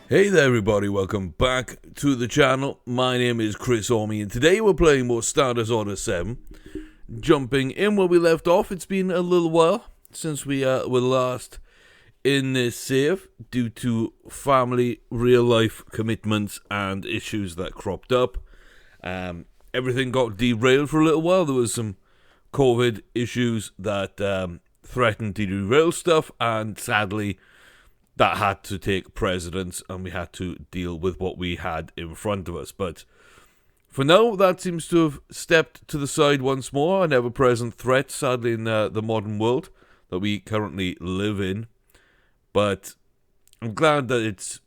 Hey there everybody, welcome back to the channel. My name is Chris Ormy and today we're playing more Starters Order 7. Jumping in where we left off, it's been a little while since we were last in this save due to family, real life commitments and issues that cropped up. Everything got derailed for a little while. There was some COVID issues that threatened to derail stuff, and sadly that had to take precedence and we had to deal with what we had in front of us. But for now, that seems to have stepped to the side once more, an ever-present threat, sadly, in the modern world that we currently live in. But I'm glad that it's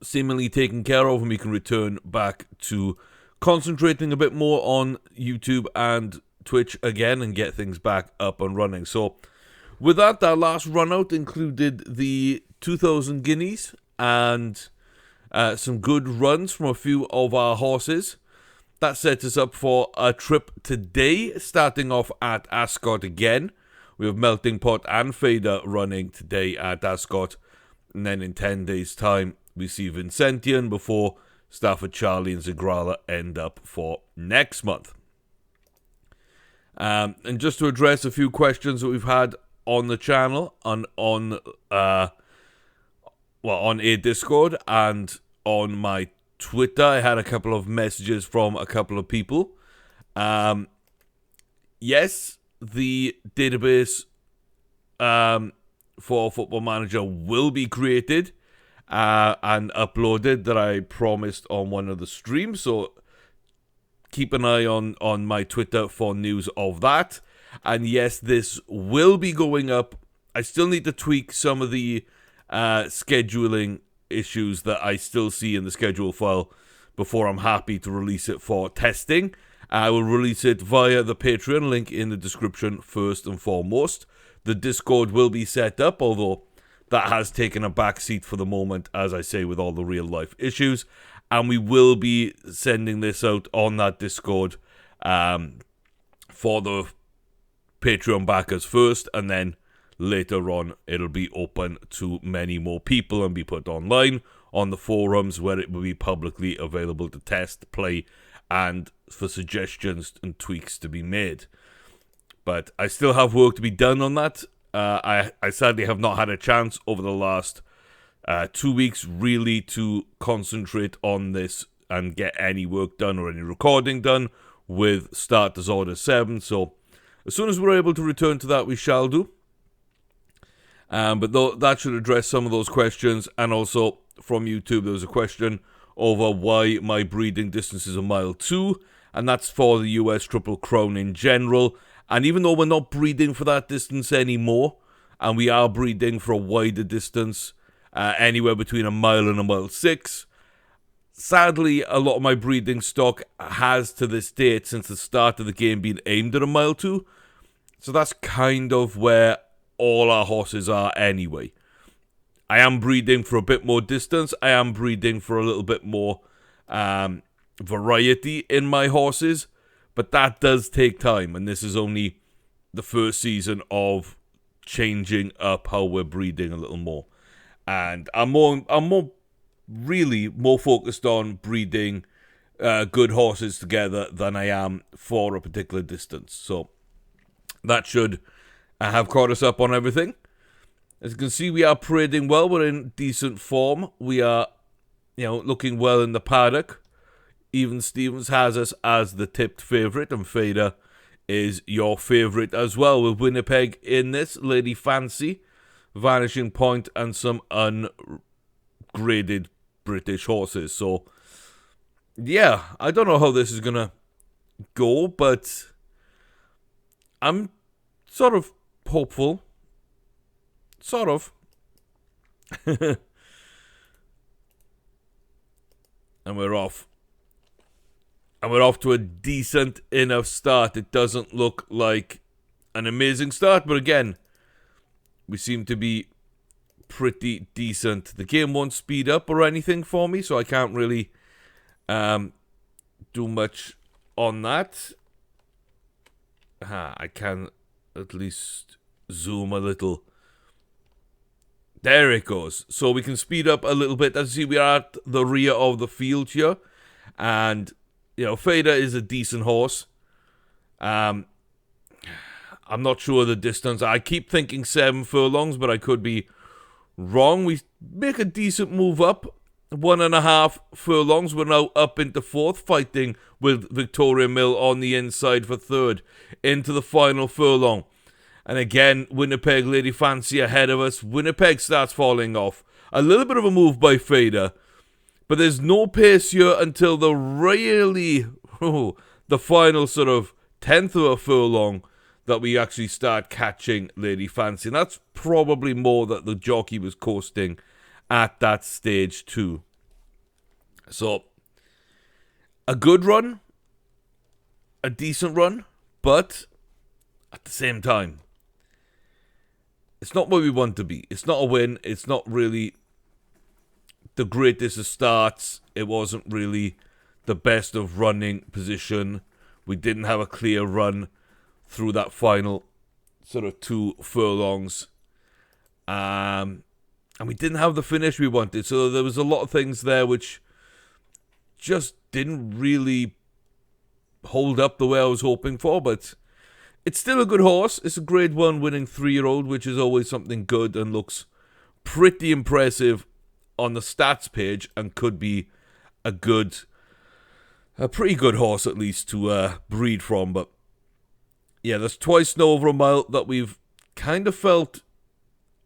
seemingly taken care of and we can return back to concentrating a bit more on YouTube and Twitch again and get things back up and running. So with that last run out included the 2,000 guineas and some good runs from a few of our horses. That sets us up for a trip today, starting off at Ascot again. We have Melting Pot and Fader running today at Ascot. And then in 10 days' time, we see Vincentian before Stafford Charlie and Zigrala end up for next month. And just to address a few questions that we've had on the channel, on a Discord and on my Twitter, I had a couple of messages from a couple of people. Yes, the database for Football Manager will be created and uploaded that I promised on one of the streams, so keep an eye on my Twitter for news of that. And yes, this will be going up. I still need to tweak some of the scheduling issues that I still see in the schedule file before I'm happy to release it for testing. I will release it via the Patreon, link in the description first and foremost. The Discord will be set up, although that has taken a back seat for the moment, as I say, with all the real life issues. And we will be sending this out on that Discord for the Patreon backers first, and then later on it'll be open to many more people and be put online on the forums where it will be publicly available to test, play, and for suggestions and tweaks to be made. But I still have work to be done on that. I sadly have not had a chance over the last 2 weeks really to concentrate on this and get any work done or any recording done with Starters Order 7, so as soon as we're able to return to that, we shall do. But that should address some of those questions. And also from YouTube, there was a question over why my breeding distance is a mile 2. And that's for the US Triple Crown in general. And even though we're not breeding for that distance anymore, and we are breeding for a wider distance, anywhere between a mile and a mile 6, sadly, a lot of my breeding stock has, to this date, since the start of the game, been aimed at a mile 2. So that's kind of where all our horses are anyway. I am breeding for a bit more distance. I am breeding for a little bit more variety in my horses. But that does take time. And this is only the first season of changing up how we're breeding a little more. And I'm really more focused on breeding good horses together than I am for a particular distance. So that should have caught us up on everything. As you can see, we are parading well. We're in decent form. We are, looking well in the paddock. Even Stevens has us as the tipped favourite, and Fader is your favourite as well, with Winnipeg in this, Lady Fancy, Vanishing Point, and some ungraded British horses. So, yeah, I don't know how this is going to go, but I'm sort of hopeful. Sort of. And we're off. And we're off to a decent enough start. It doesn't look like an amazing start, but again, we seem to be pretty decent. The game won't speed up or anything for me, so I can't really do much on that. I can at least zoom a little There it goes. So we can speed up a little bit. As you see, we are at the rear of the field here. And, you know, Fader is a decent horse. I'm not sure the distance. I keep thinking 7 furlongs, but I could be wrong. We make a decent move up. 1.5 furlongs. We're now up into 4th, fighting with Victoria Mill on the inside for 3rd. Into the final furlong. And again, Winnipeg Lady Fancy ahead of us. Winnipeg starts falling off. A little bit of a move by Fader. But there's no pace here until the final sort of 10th of a furlong that we actually start catching Lady Fancy. And that's probably more that the jockey was coasting at that stage too. So, a good run. A decent run. But, at the same time, it's not where we want to be. It's not a win. It's not really the greatest of starts. It wasn't really the best of running position. We didn't have a clear run through that final sort of 2 furlongs. And we didn't have the finish we wanted. So there was a lot of things there which just didn't really hold up the way I was hoping for. But it's still a good horse. It's a grade 1 winning 3-year-old, which is always something good and looks pretty impressive on the stats page and could be a pretty good horse at least to breed from. But yeah, there's twice now over a mile that we've kind of felt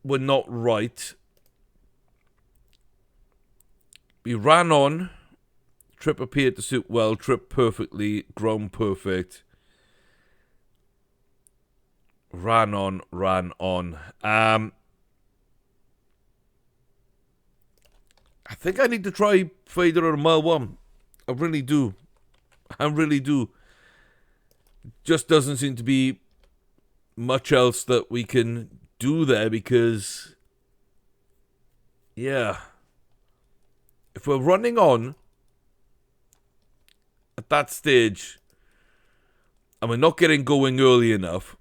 were not right. We ran on. Trip appeared to suit well. Trip perfectly. Ground perfect. Ran on. I think I need to try Fader on mile 1. I really do. Just doesn't seem to be much else that we can do there because, yeah, if we're running on at that stage and we're not getting going early enough,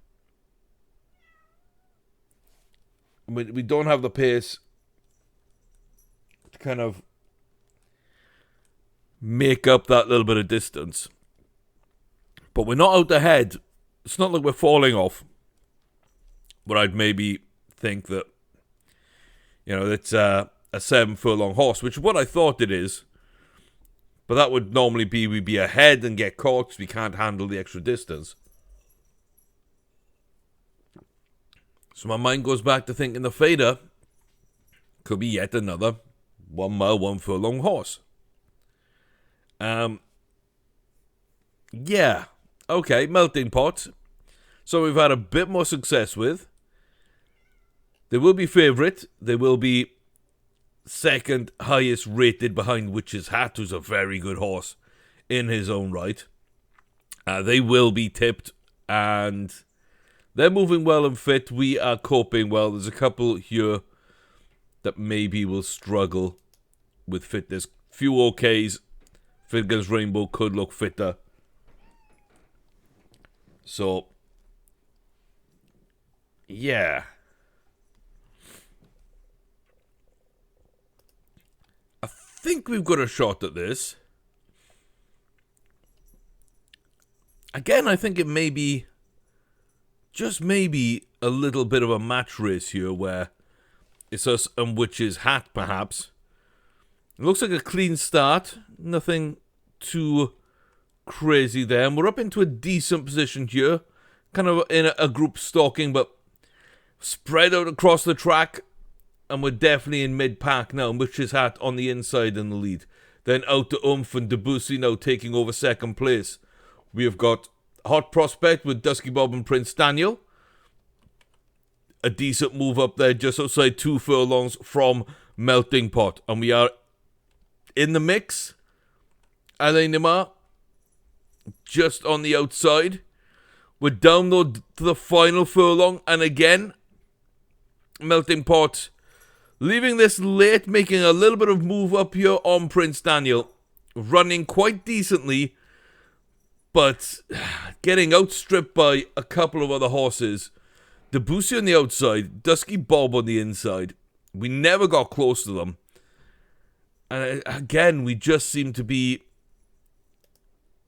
we don't have the pace to kind of make up that little bit of distance. But we're not out ahead. It's not like we're falling off. But I'd maybe think that, you know, it's a 7 furlong horse, which is what I thought it is. But that would normally be we'd be ahead and get caught because we can't handle the extra distance. So my mind goes back to thinking the Fader could be yet another 1 mile, 1 furlong horse. Yeah. Okay, Melting Pot. So we've had a bit more success with. They will be favourite. They will be second highest rated behind Witch's Hat, who's a very good horse in his own right. They will be tipped, and they're moving well and fit. We are coping well. There's a couple here that maybe will struggle with fitness. Few OKs. Figures Rainbow could look fitter. So, yeah. I think we've got a shot at this. Again, I think it may be, just maybe, a little bit of a match race here where it's us and Witch's Hat, perhaps. It looks like a clean start. Nothing too crazy there. And we're up into a decent position here. Kind of in a group stalking, but spread out across the track. And we're definitely in mid-pack now. Witch's Hat on the inside in the lead. Then out to Oomph and Debussy now taking over second place. We have got Hot Prospect with Dusky Bob and Prince Daniel. A decent move up there just outside 2 furlongs from Melting Pot. And we are in the mix. Alain Nima just on the outside. We're down though to the final furlong. And again, Melting Pot leaving this late, making a little bit of move up here on Prince Daniel. Running quite decently, but getting outstripped by a couple of other horses. Debussy on the outside, Dusky Bob on the inside. We never got close to them. And again, we just seem to be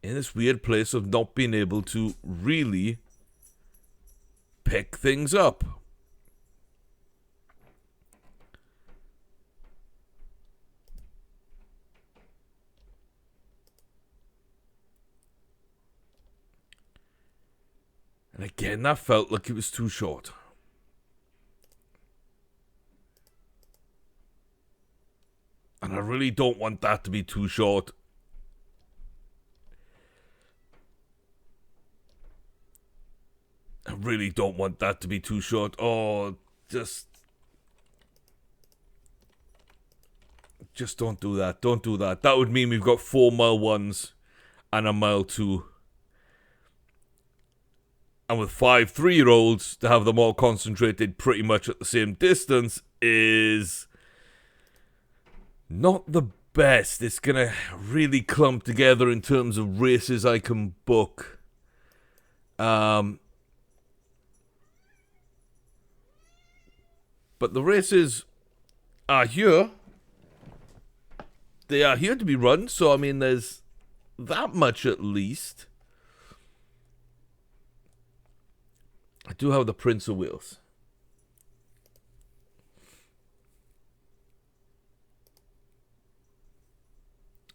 in this weird place of not being able to really pick things up. And again, that felt like it was too short. And I really don't want that to be too short. I really don't want that to be too short. Oh, just don't do that. Don't do that. That would mean we've got 4 mile 1s and a mile 2. And with 5 3-year-olds, to have them all concentrated pretty much at the same distance is not the best. It's going to really clump together in terms of races I can book. But the races are here. They are here to be run, so I mean, there's that much at least. I do have the Prince of Wales.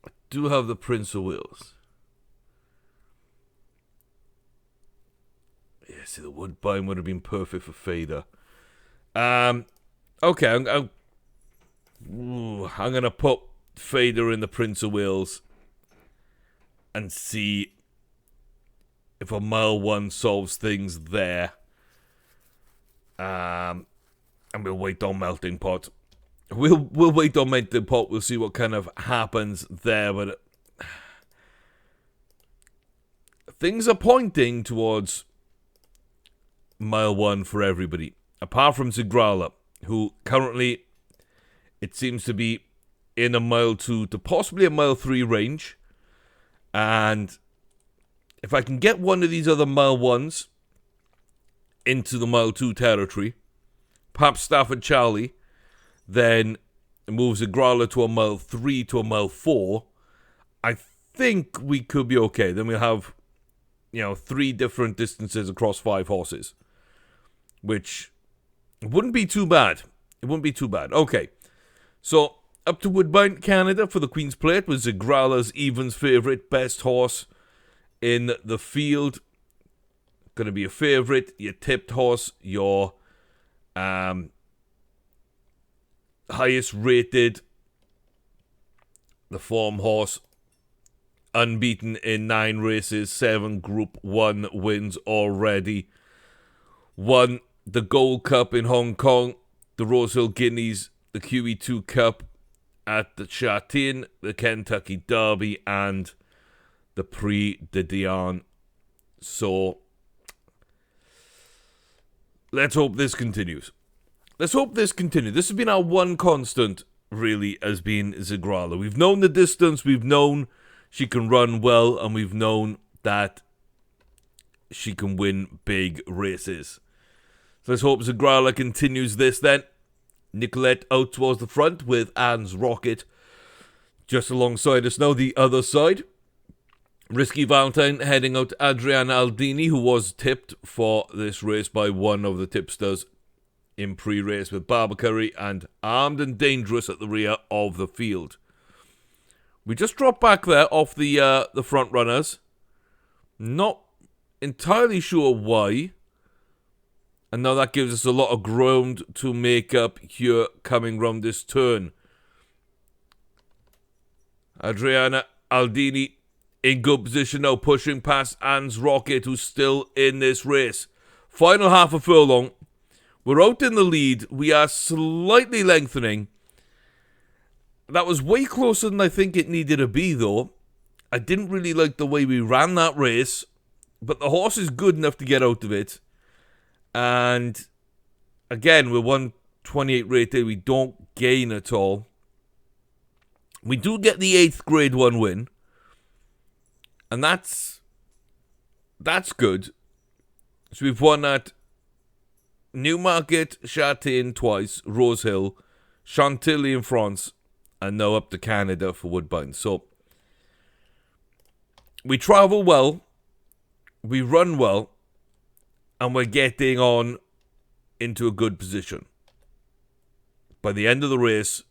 I do have the Prince of Wales. Yeah, see, the Woodbine would have been perfect for Fader. Okay, I'm gonna put Fader in the Prince of Wales and see if a mile 1 solves things there. And we'll wait on Melting Pot. We'll wait on Melting Pot. We'll see what kind of happens there. But things are pointing towards mile 1 for everybody. Apart from Zigrala, who currently, it seems to be in a mile 2 to possibly a mile 3 range. And if I can get one of these other mile 1s into the mile 2 territory, perhaps Stafford Charlie, then moves Zigrala to a mile 3 to a mile 4, I think we could be okay. Then we'll have, 3 different distances across 5 horses, which wouldn't be too bad. It wouldn't be too bad. Okay, so up to Woodbine, Canada for the Queen's Plate was Zigrala's Evans favourite, best horse in the field. Going to be a favourite, your tipped horse, your highest rated, the form horse, unbeaten in 9 races, 7 Group 1 wins already. Won the Gold Cup in Hong Kong, the Rosehill Guineas, the QE2 Cup at the Châtillon, the Kentucky Derby, and the Prix de Diane. So let's hope this continues. This has been our one constant, really, has been Zigrala. We've known the distance, we've known she can run well, and we've known that she can win big races. So let's hope Zigrala continues this then. Nicolette out towards the front with Anne's Rocket just alongside us now, the other side. Risky Valentine heading out to Adriana Aldini, who was tipped for this race by one of the tipsters in pre-race, with Barbacurry and Armed and Dangerous at the rear of the field. We just dropped back there off the front runners. Not entirely sure why. And now that gives us a lot of ground to make up here coming round this turn. Adriana Aldini in good position now, pushing past Anne's Rocket, who's still in this race. Final half a furlong. We're out in the lead. We are slightly lengthening. That was way closer than I think it needed to be, though. I didn't really like the way we ran that race, but the horse is good enough to get out of it. And again, with 128 rated, we don't gain at all. We do get the 8th grade 1 win. And that's good. So we've won at Newmarket, Châtillon twice, Rosehill, Chantilly in France, and now up to Canada for Woodbine. So we travel well, we run well, and we're getting on into a good position. By the end of the race,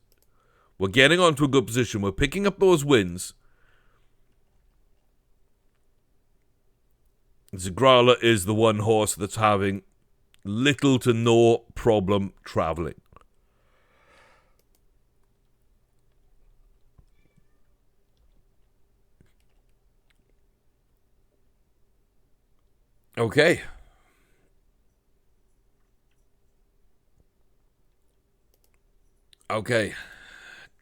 we're getting onto a good position. We're picking up those wins. Zagrala is the one horse that's having little to no problem traveling. Okay. Okay.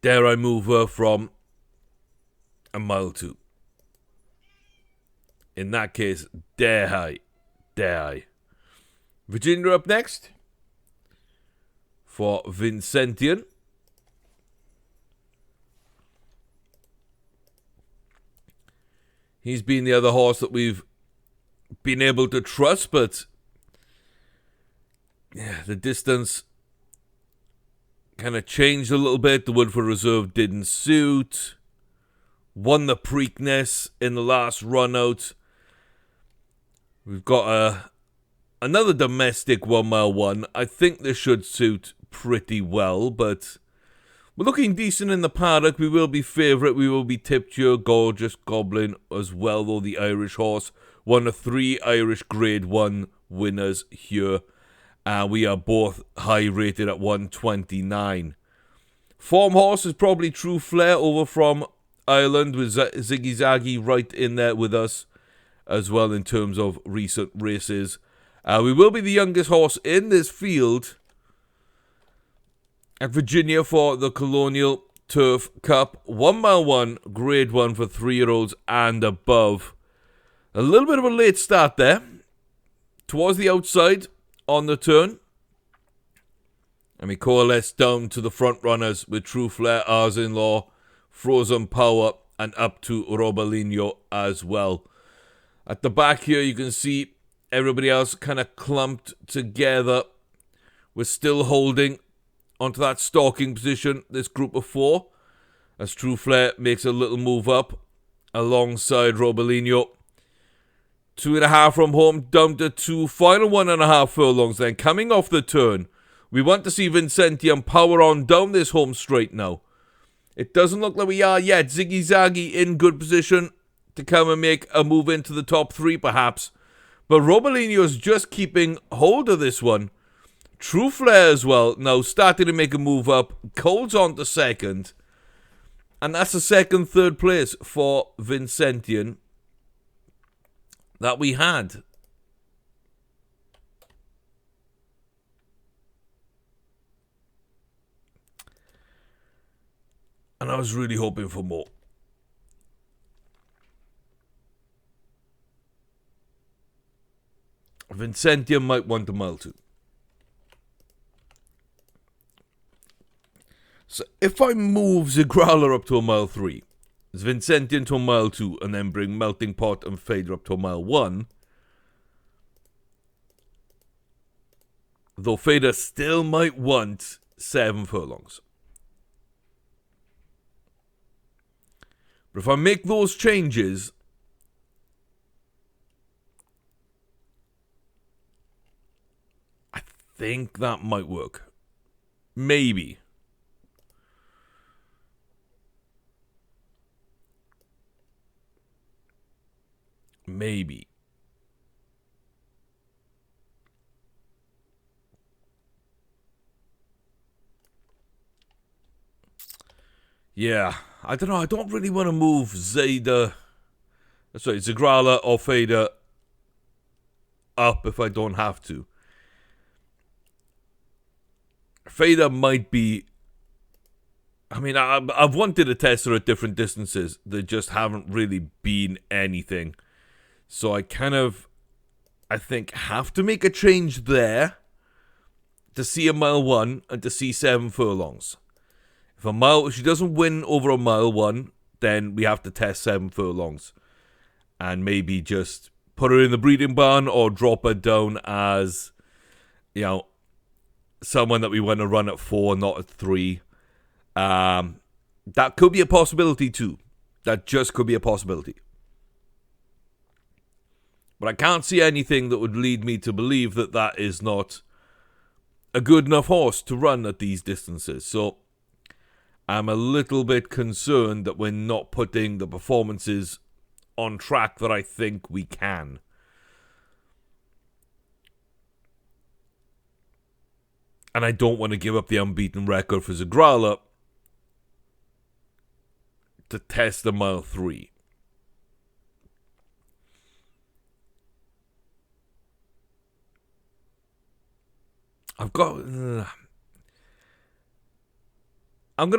Dare I move her from a mile 2? In that case, dare I. Dare I. Virginia up next for Vincentian. He's been the other horse that we've been able to trust, but yeah, the distance kind of changed a little bit. The Woodford Reserve didn't suit. Won the Preakness in the last run out. We've got another domestic 1 mile 1. I think this should suit pretty well, but we're looking decent in the paddock. We will be favourite. We will be tipped here. Gorgeous Goblin as well, though the Irish horse. One of 3 Irish Grade 1 winners here. We are both high rated at 129. Form horse is probably True Flair over from Ireland, with Ziggy Zaggy right in there with us as well in terms of recent races. We will be the youngest horse in this field at Virginia for the Colonial Turf Cup. 1 mile 1, Grade 1 for 3-year-olds and above. A little bit of a late start there. Towards the outside on the turn. And we coalesce down to the front runners with True Flair, Ours-in-Law, Frozen Power, and up to Robalino as well. At the back here, you can see everybody else kind of clumped together. We're still holding onto that stalking position, this group of 4, as True Flair makes a little move up alongside Robalino. 2.5 from home, down to 2. Final 1.5 furlongs then. Coming off the turn, we want to see Vincentian power on down this home straight now. It doesn't look like we are yet. Ziggy Zaggy in good position to come and make a move into the top 3 perhaps. But Robalino's just keeping hold of this one. True Flair as well, now starting to make a move up. Cole's on to second. And that's the second, third place for Vincentian that we had. And I was really hoping for more. Vincentian might want a mile 2. So if I move Zagrala up to a mile 3, Vincentian to a mile 2, and then bring Melting Pot and Fader up to a mile 1, though Fader still might want 7 furlongs. But if I make those changes, I think that might work. Maybe. Maybe. Yeah, I don't know. I don't really want to move Zagrala or Fader up if I don't have to. Fader might be... I mean, I've wanted to test her at different distances. There just haven't really been anything. So I kind of, I think, have to make a change there to see a mile 1 and to see 7 furlongs. If she doesn't win over a mile 1, then we have to test 7 furlongs. And maybe just put her in the breeding barn or drop her down as, someone that we want to run at 4, not at 3. That could be a possibility too. That just could be a possibility. But I can't see anything that would lead me to believe that that is not a good enough horse to run at these distances. So I'm a little bit concerned that we're not putting the performances on track that I think we can. And I don't want to give up the unbeaten record for Zagrala to test the mile 3. I'm going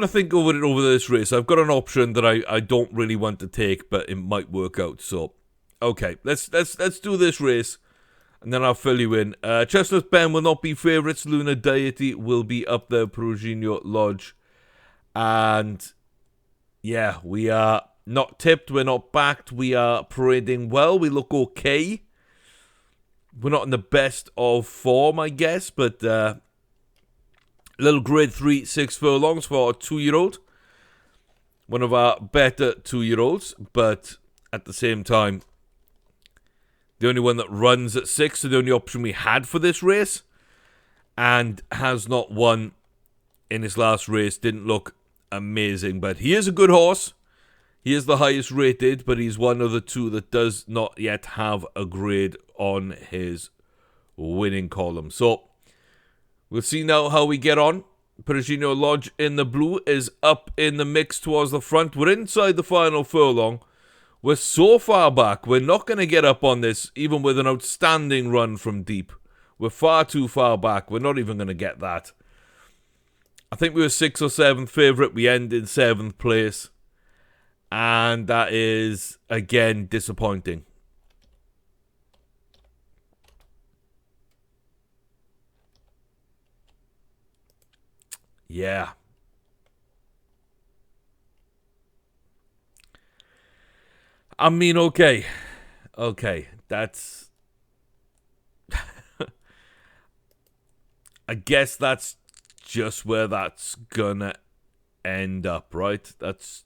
to think over it over this race. I've got an option that I don't really want to take, but it might work out. So, okay, let's do this race, and then I'll fill you in. Chestnut Ben will not be favourites. Lunar Deity will be up there. Perugino Lodge, and yeah, we are not tipped. We're not backed. We are parading well. We look okay. We're not in the best of form, I guess, but little grade 3 6 furlongs for a 2-year-old. One of our better 2-year-olds, but at the same time, the only one that runs at 6, so the only option we had for this race, and has not won in his last race. Didn't look amazing, but he is a good horse. He is the highest rated, but he's one of the 2 that does not yet have a grade on his winning column. So, we'll see now how we get on. Perugino Lodge in the blue is up in the mix towards the front. We're inside the final furlong. We're so far back. We're not going to get up on this, even with an outstanding run from deep. We're far too far back. We're not even going to get that. I think we were 6th or 7th favourite. We end in 7th place. And that is, again, disappointing. Yeah. I mean, okay. Okay, that's... I guess that's just where that's gonna end up, right? That's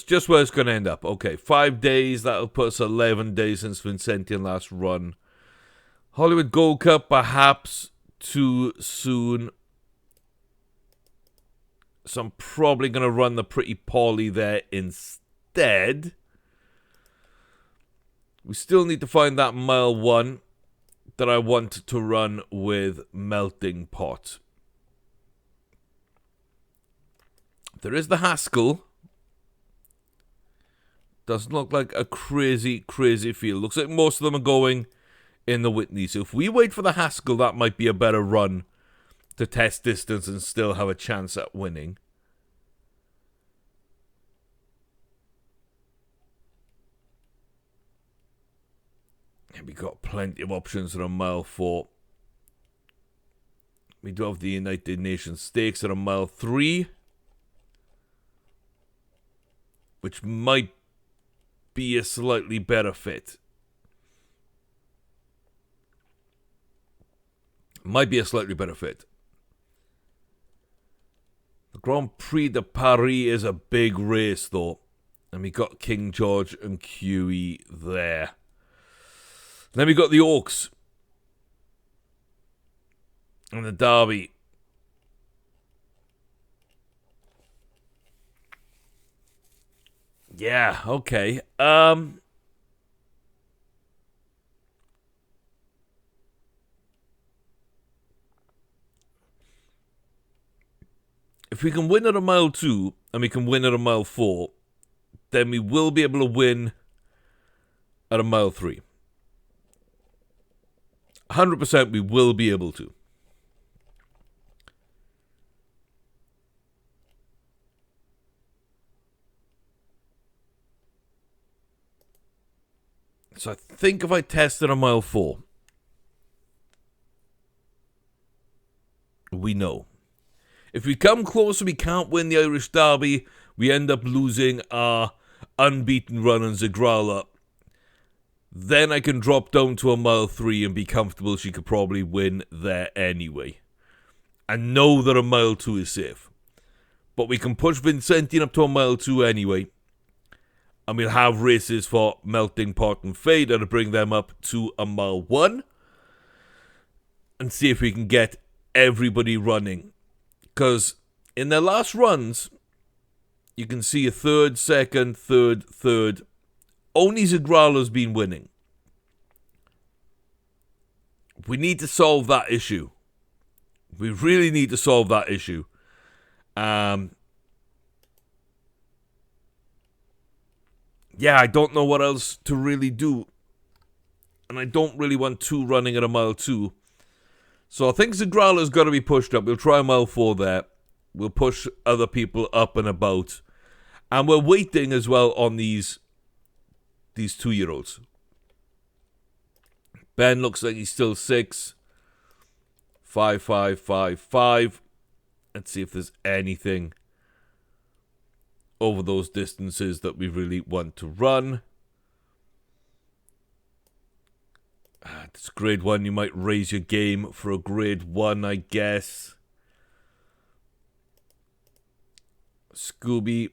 just where it's going to end up. Okay, 5 days. That'll put us 11 days since Vincentian last run. Hollywood Gold Cup, perhaps too soon. So I'm probably going to run the Pretty Polly there instead. We still need to find that mile 1 that I want to run with Melting Pot. There is the Haskell. Doesn't look like a crazy field. Looks like most of them are going in the Whitney. So if we wait for the Haskell, that might be a better run to test distance and still have a chance at winning. And we got plenty of options at a mile 4. We do have the United Nations Stakes at a mile 3. Which might be a slightly better fit. Might be a slightly better fit. The Grand Prix de Paris is a big race, though. And we got King George and QE there. Then we got the Oaks. And the Derby. Yeah, okay. If we can win at a mile 2 and we can win at a mile 4, then we will be able to win at a mile 3. 100% we will be able to. So I think if I tested a mile 4, we know. If we come close and we can't win the Irish Derby, we end up losing our unbeaten run on Zagrala. Then I can drop down to a mile 3 and be comfortable she could probably win there anyway. And know that a mile 2 is safe. But we can push Vincentian up to a mile 2 anyway. And we'll have races for Melting Pot and Fader to bring them up to a mile 1. And see if we can get everybody running. Because in their last runs, you can see a third, second, third. Only Zagrala's been winning. We need to solve that issue. We really need to solve that issue. Yeah, I don't know what else to really do. And I don't really want 2 running at a mile 2. So I think Zagrala's got to be pushed up. We'll try a mile 4 there. We'll push other people up and about. And we're waiting as well on these 2-year-olds. Ben looks like he's still 6. 5, 5, 5, 5. Let's see if there's anything over those distances that we really want to run. It's grade 1. You might raise your game for a grade 1, I guess. Scooby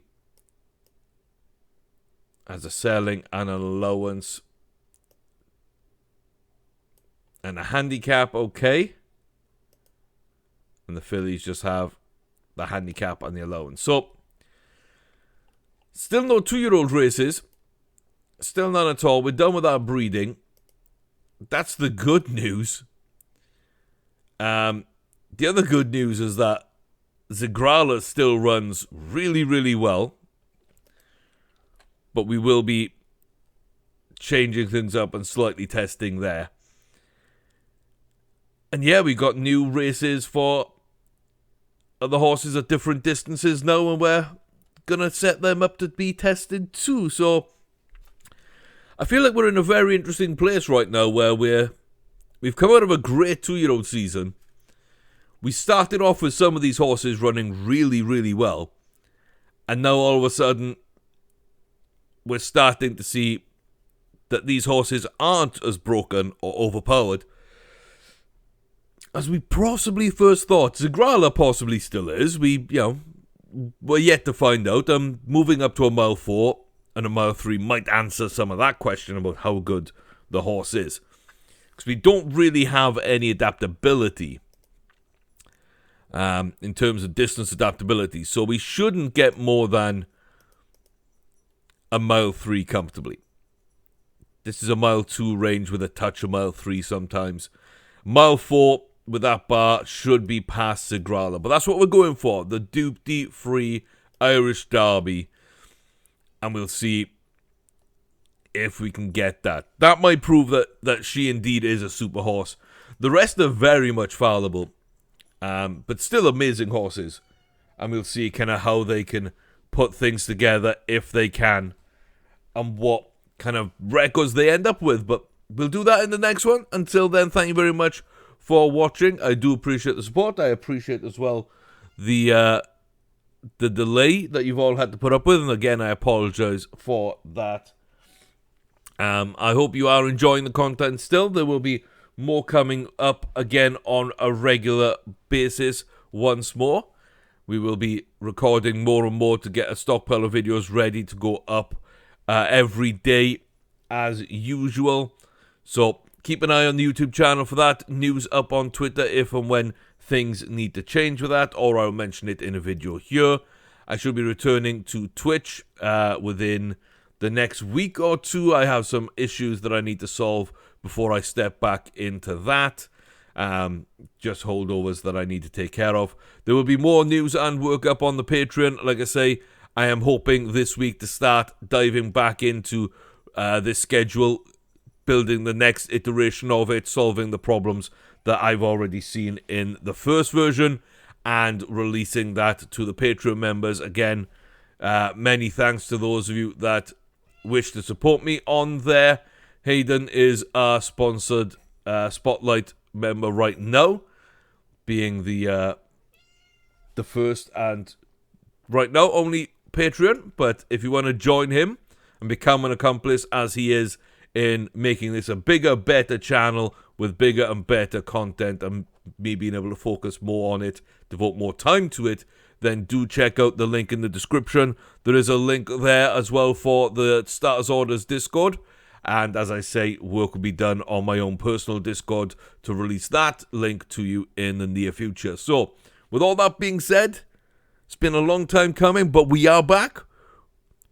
has a selling and an allowance. And a handicap, okay. And the fillies just have the handicap and the allowance. So, still no 2-year-old races. Still none at all. We're done with our breeding. That's the good news. The other good news is that Zagrala still runs really, really well. But we will be changing things up and slightly testing there. And yeah, we got new races for other horses at different distances now, and we're going to set them up to be tested too. So I feel like we're in a very interesting place right now where we've come out of a great 2-year-old season. We started off with some of these horses running really, really well. And now all of a sudden, we're starting to see that these horses aren't as broken or overpowered as we possibly first thought. Zagrala possibly still is. We're yet to find out. Moving up to a mile 4 and a mile 3 might answer some of that question about how good the horse is. Because we don't really have any adaptability in terms of distance adaptability. So we shouldn't get more than a mile 3 comfortably. This is a mile 2 range with a touch of mile 3 sometimes. Mile 4 with that bar should be past Zagrala. But that's what we're going for. The Duty Free Irish Derby. And we'll see if we can get that. That might prove that she indeed is a super horse. The rest are very much fallible. But still amazing horses. And we'll see kind of how they can put things together if they can. And what kind of records they end up with. But we'll do that in the next one. Until then, thank you very much for watching. I do appreciate the support. I appreciate as well the delay that you've all had to put up with. And again, I apologize for that. I hope you are enjoying the content still. There will be more coming up again on a regular basis once more. We will be recording more and more to get a stockpile of videos ready to go up every day as usual. So keep an eye on the YouTube channel for that. News up on Twitter if and when things need to change with that, or I'll mention it in a video here. I should be returning to Twitch within the next week or two. I have some issues that I need to solve before I step back into that. Just holdovers that I need to take care of. There will be more news and work up on the Patreon. Like I say, I am hoping this week to start diving back into this schedule, building the next iteration of it, solving the problems that I've already seen in the first version, and releasing that to the Patreon members. Again, many thanks to those of you that wish to support me on there. Hayden is our sponsored Spotlight member right now, being the first and right now only Patreon. But if you want to join him and become an accomplice as he is in making this a bigger, better channel with bigger and better content and me being able to focus more on it, devote more time to it, then do check out the link in the description. There is a link there as well for the Starters Orders Discord. And as I say, work will be done on my own personal Discord to release that link to you in the near future. So, with all that being said, it's been a long time coming, but we are back.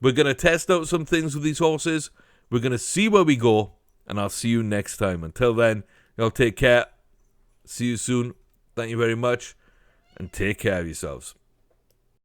We're going to test out some things with these horses. We're going to see where we go, and I'll see you next time. Until then, y'all take care. See you soon. Thank you very much, and take care of yourselves.